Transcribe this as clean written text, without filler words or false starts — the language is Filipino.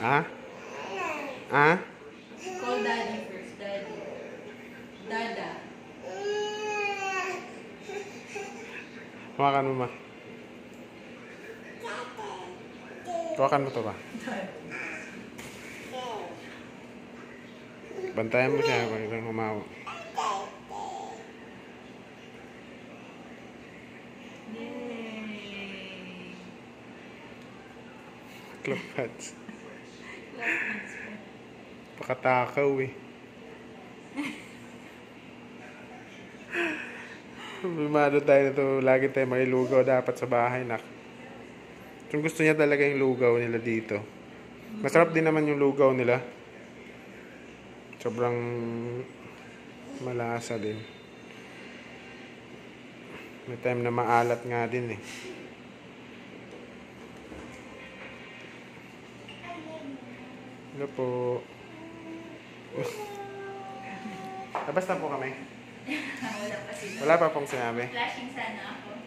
Ah? Ah? Call daddy first, daddy. Dada. Hawakan mo, ma. Hawakan mo to ba? Bantayan mo siya pag isang humawa. Yay! Clap hands. Clap hands po. Pakatakaw eh. Bimado tayo na to. Lagi tayo may lugaw dapat sa bahay, nak. Kung gusto niya talaga yung lugaw nila dito. Masarap din naman yung lugaw nila. Sobrang malasa din. May time na maalat nga din eh. Hello po. Labas na po kami. Wala pa sila. Wala pa pong sinabi. Flashing sana ako.